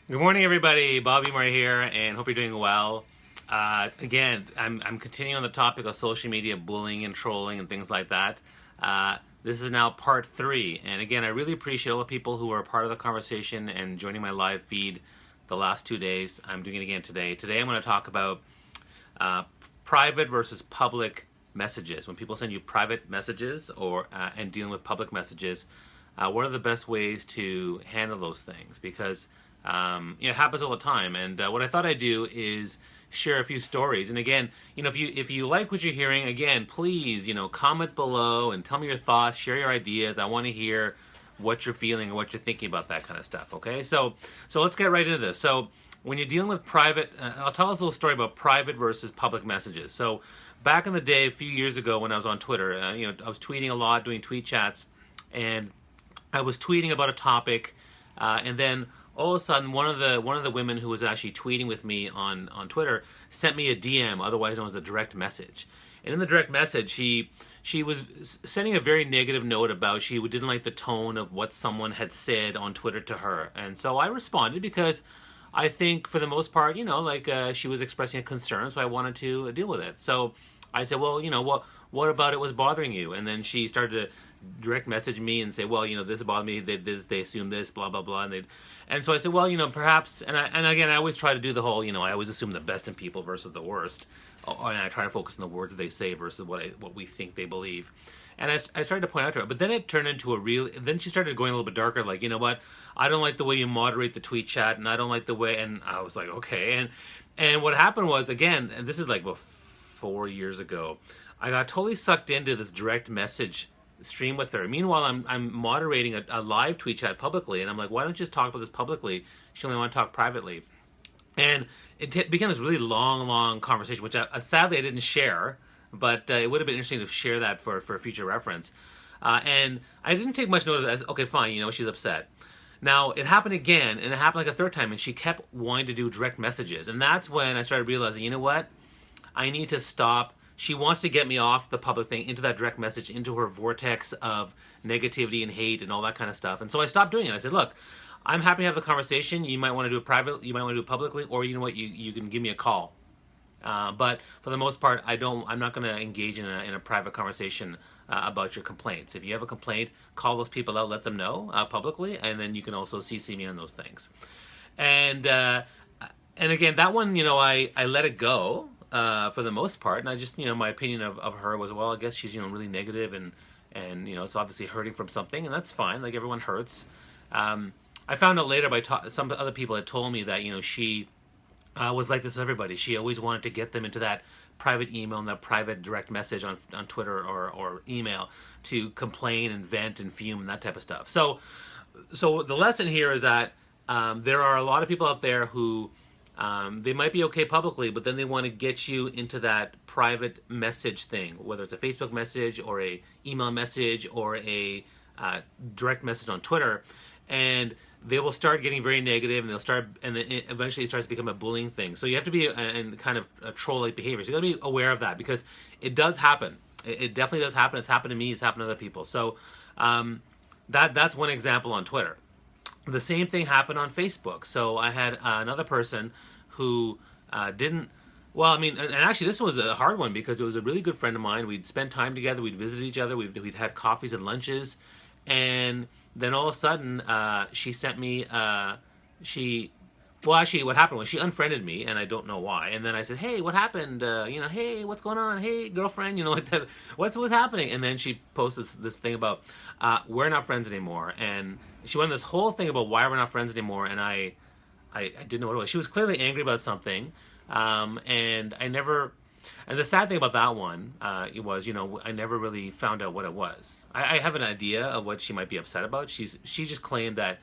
Good morning, everybody. Bobby Moore here, and hope you're doing well. Again, I'm continuing on the topic of social media bullying and trolling and things like that. This is now part 3, and again, I really appreciate all the people who are a part of the conversation and joining my live feed the last 2 days. I'm doing it again today. Today, I'm going to talk about private versus public messages. When people send you private messages or and dealing with public messages, what are the best ways to handle those things? Because it happens all the time. And what I thought I'd do is share a few stories. And again, if you like what you're hearing, again, please, comment below and tell me your thoughts, share your ideas. I want to hear what you're feeling and what you're thinking about that kind of stuff. Okay, so let's get right into this. So when you're dealing with private, I'll tell us a little story about private versus public messages. So back in the day, a few years ago, when I was on Twitter, I was tweeting a lot, doing tweet chats, and I was tweeting about a topic, and then all of a sudden, one of the women who was actually tweeting with me on Twitter sent me a DM, otherwise known as a direct message. And in the direct message, she was sending a very negative note about she didn't like the tone of what someone had said on Twitter to her. And so I responded because I think for the most part, she was expressing a concern, so I wanted to deal with it. So I said, well, what about it was bothering you? And then she started to direct message me and say, well, this bothered me, they assume this, blah, blah, blah. And so I said, well, perhaps, and again, I always try to do the whole, I always assume the best in people versus the worst. And I try to focus on the words that they say versus what we think they believe. And I started to point out to her, but then it turned into then she started going a little bit darker, like, you know what, I don't like the way you moderate the tweet chat, and I don't like the way, and I was like, okay. And what happened was, again, and this is like about 4 years ago, I got totally sucked into this direct message stream with her. Meanwhile, I'm moderating a live tweet chat publicly, and I'm like, why don't you just talk about this publicly? She only want to talk privately. And it became this really long conversation, which sadly I didn't share, but it would have been interesting to share that for future reference. And I didn't take much notice. Okay, fine, she's upset. Now, it happened again, and it happened like a third time, and she kept wanting to do direct messages. And that's when I started realizing, you know what? I need to stop. She wants to get me off the public thing into that direct message, into her vortex of negativity and hate and all that kind of stuff. And so I stopped doing it. I said, look, I'm happy to have the conversation. You might want to do it private. You might want to do it publicly, or you know what, you can give me a call. But for the most part, I'm not going to engage in a private conversation about your complaints. If you have a complaint, call those people out, let them know publicly, and then you can also CC me on those things. And again, that one, I let it go for the most part, and I just, my opinion of her was, well, I guess she's, really negative, and it's obviously hurting from something, and that's fine. Like, everyone hurts. I found out later by some other people had told me that, she was like this with everybody. She always wanted to get them into that private email and that private direct message on Twitter or email to complain and vent and fume and that type of stuff. So the lesson here is that there are a lot of people out there who they might be okay publicly, but then they want to get you into that private message thing, whether it's a Facebook message or a email message or a direct message on Twitter, and they will start getting very negative, and then eventually it starts to become a bullying thing. So you have to be in kind of a troll-like behavior. So you got to be aware of that, because it does happen. It definitely does happen. It's happened to me. It's happened to other people. So that's one example on Twitter. The same thing happened on Facebook. So I had another person who didn't. Well, I mean, and actually this was a hard one because it was a really good friend of mine. We'd spent time together. We'd visited each other. We'd had coffees and lunches, and then all of a sudden, she sent me, well, actually, what happened was she unfriended me, and I don't know why. And then I said, hey, what happened? Hey, what's going on? Hey, girlfriend, like that. What's happening? And then she posted this thing about, we're not friends anymore. And she went on this whole thing about why we're not friends anymore, and I didn't know what it was. She was clearly angry about something, and I never. And the sad thing about that one it was, I never really found out what it was. I have an idea of what she might be upset about. She just claimed that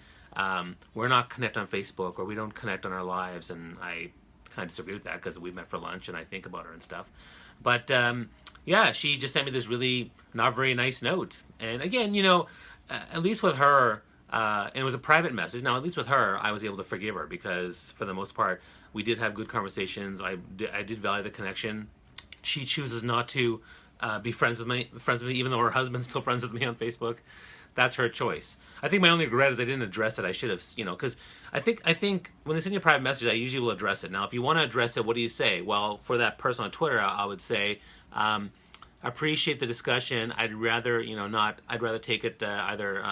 we're not connect on Facebook, or we don't connect on our lives, and I kind of disagree with that because we met for lunch and I think about her and stuff. But yeah, she just sent me this really not very nice note. And again, at least with her, and it was a private message. Now, at least with her, I was able to forgive her because for the most part, we did have good conversations. I did value the connection. She chooses not to be friends with me, even though her husband's still friends with me on Facebook. that's her choice. I think my only regret is I didn't address it. I should have, because I think when they send you a private message, I usually will address it. Now, if you want to address it, what do you say? Well, for that person on Twitter, I would say, appreciate the discussion. I'd rather, not. I'd rather take it either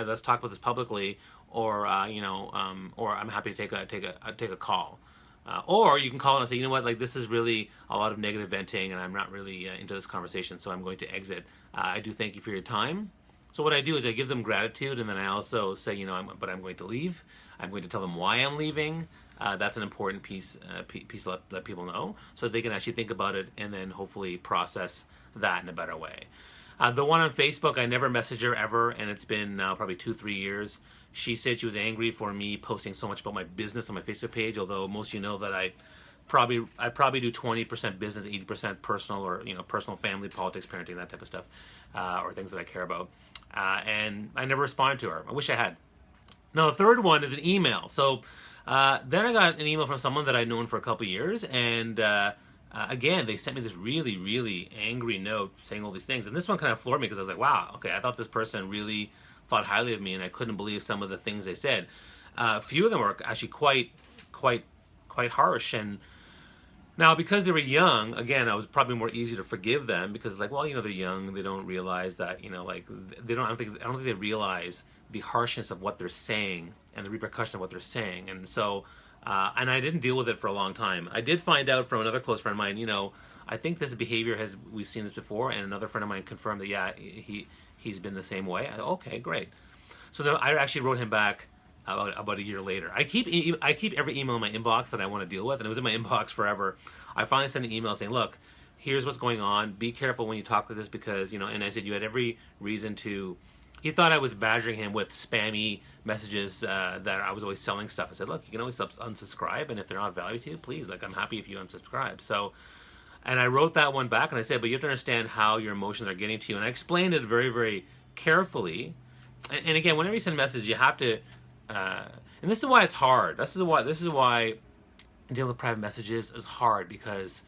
let's talk about this publicly, or or I'm happy to take a call. Or you can call and say, you know what, like this is really a lot of negative venting, and I'm not really into this conversation, so I'm going to exit. I do thank you for your time. So what I do is I give them gratitude, and then I also say, but I'm going to leave. I'm going to tell them why I'm leaving. That's an important piece to let people know, so they can actually think about it and then hopefully process that in a better way. The one on Facebook, I never messaged her ever, and it's been now probably 2-3 years. She said she was angry for me posting so much about my business on my Facebook page, although most of you know that I probably do 20% business, 80% personal, or personal, family, politics, parenting, that type of stuff, or things that I care about. And I never responded to her. I wish I had. Now, the third one is an email. So then I got an email from someone that I'd known for a couple of years, and again, they sent me this really, really angry note saying all these things. And this one kind of floored me because I was like, wow, okay, I thought this person really thought highly of me, and I couldn't believe some of the things they said. A few of them were actually quite harsh. And now, because they were young, again, I was probably more easy to forgive them because, like, well, they're young, they don't realize that, like, I don't think they realize the harshness of what they're saying and the repercussion of what they're saying. And so, and I didn't deal with it for a long time. I did find out from another close friend of mine, I think this behavior we've seen this before, and another friend of mine confirmed that, yeah, he's been the same way. Okay, great. So then I actually wrote him back about a year later. I keep every email in my inbox that I want to deal with, and it was in my inbox forever. I finally sent an email saying, look, here's what's going on. Be careful when you talk like this because, and I said you had every reason to. He thought I was badgering him with spammy messages that I was always selling stuff. I said, look, you can always unsubscribe, and if they're not of value to you, please, I'm happy if you unsubscribe. So, and I wrote that one back, and I said, but you have to understand how your emotions are getting to you. And I explained it very, very carefully. And again, whenever you send a message, you have to, and this is why it's hard. This is why dealing with private messages is hard, because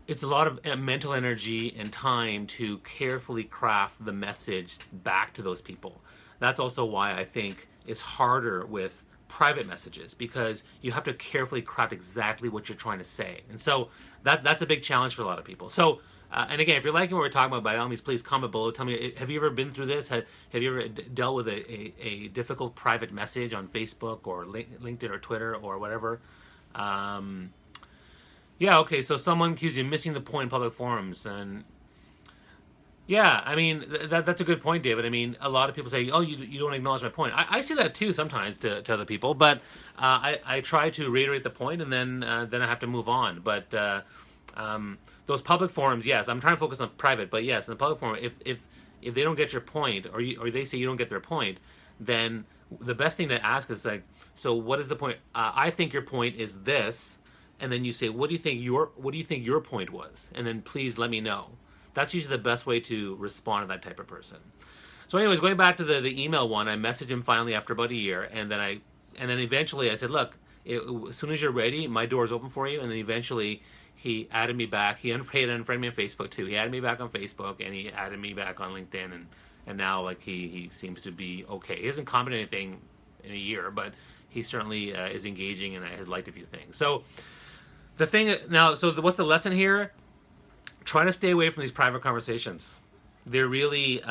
it's a lot of mental energy and time to carefully craft the message back to those people. That's also why I think it's harder with private messages, because you have to carefully craft exactly what you're trying to say. And so that's a big challenge for a lot of people. So, and again, if you're liking what we're talking about, by all means, please comment below. Tell me, have you ever been through this? Have you ever dealt with a difficult private message on Facebook or LinkedIn or Twitter or whatever? Yeah, okay, so someone accused you of missing the point in public forums, and yeah, I mean, that's a good point, David. I mean, a lot of people say, oh, you don't acknowledge my point. I see that too sometimes to other people, but I try to reiterate the point, and then I have to move on. But those public forums, yes, I'm trying to focus on private, but yes, in the public forum, if they don't get your point, or they say you don't get their point, then the best thing to ask is like, so what is the point? I think your point is this. And then you say, what do you think your point was? And then please let me know. That's usually the best way to respond to that type of person. So anyways, going back to the email one, I messaged him finally after about a year, and then eventually I said, look, as soon as you're ready, my door is open for you. And then eventually he added me back. He unfriended me on Facebook too. He added me back on Facebook, and he added me back on LinkedIn, and now like he seems to be okay. He hasn't commented anything in a year, but he certainly is engaging and has liked a few things. So the thing now, so what's the lesson here? Try to stay away from these private conversations. They're really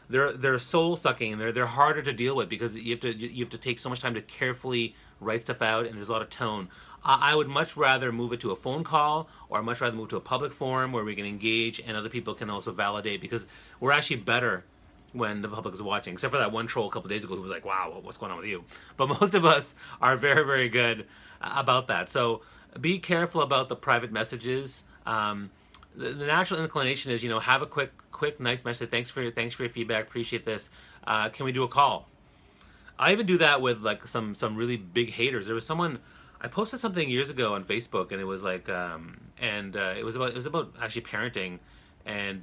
they're soul sucking. They're harder to deal with because you have to take so much time to carefully write stuff out, and there's a lot of tone. I would much rather move it to a phone call, or I'd much rather move to a public forum where we can engage and other people can also validate, because we're actually better when the public is watching, except for that one troll a couple of days ago who was like, wow, what's going on with you? But most of us are very, very good about that. So be careful about the private messages. The natural inclination is, have a quick, nice message. Thanks for your feedback. Appreciate this. Can we do a call? I even do that with like some really big haters. There was someone, I posted something years ago on Facebook, and it was like, it was about actually parenting, and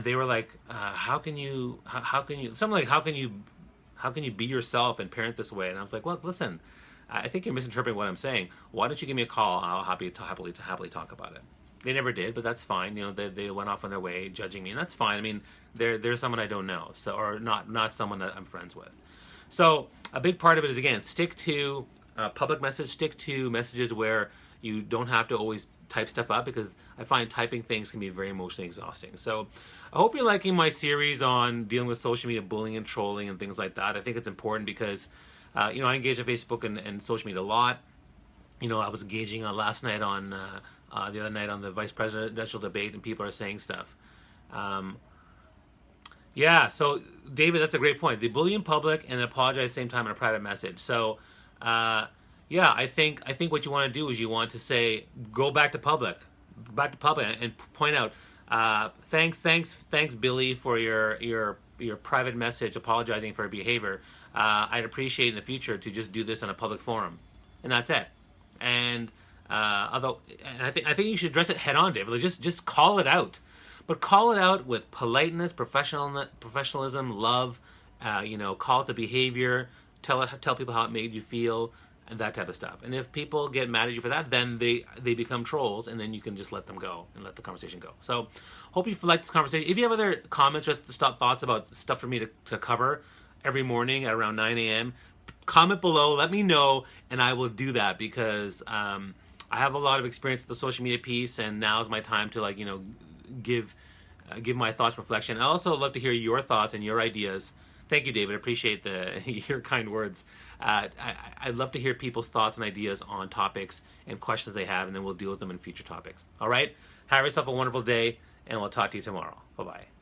they were like, how can you be yourself and parent this way? And I was like, well, listen, I think you're misinterpreting what I'm saying. Why don't you give me a call? I'll happily talk about it. They never did, but that's fine. You know, they went off on their way, judging me, and that's fine. I mean, they're someone I don't know, so or not someone that I'm friends with. So a big part of it is, again, stick to public message, stick to messages where you don't have to always type stuff up, because I find typing things can be very emotionally exhausting. So I hope you're liking my series on dealing with social media bullying and trolling and things like that. I think it's important because you know, I engage on Facebook and social media a lot. You know, I was engaging last night on the other night on the vice presidential debate, and people are saying stuff. Yeah, so David, that's a great point. They bully in public and apologize at the same time in a private message. So, yeah, I think what you want to do is you want to say, go back to public, and point out, thanks, Billy, for your private message apologizing for your behavior. I'd appreciate in the future to just do this on a public forum, and that's it. And I think you should address it head on, David. Like, just call it out. But call it out with politeness, professionalism, love. You know, call it the behavior. Tell people how it made you feel, and that type of stuff. And if people get mad at you for that, then they become trolls, and then you can just let them go and let the conversation go. So, hope you like this conversation. If you have other comments or thoughts about stuff for me to cover every morning at around 9 a.m., comment below. Let me know, and I will do that, because I have a lot of experience with the social media piece, and now is my time to, like, you know, give my thoughts, reflection. I also love to hear your thoughts and your ideas. Thank you, David. I appreciate your kind words. I'd love to hear people's thoughts and ideas on topics and questions they have, and then we'll deal with them in future topics. All right? Have yourself a wonderful day, and we'll talk to you tomorrow. Bye-bye.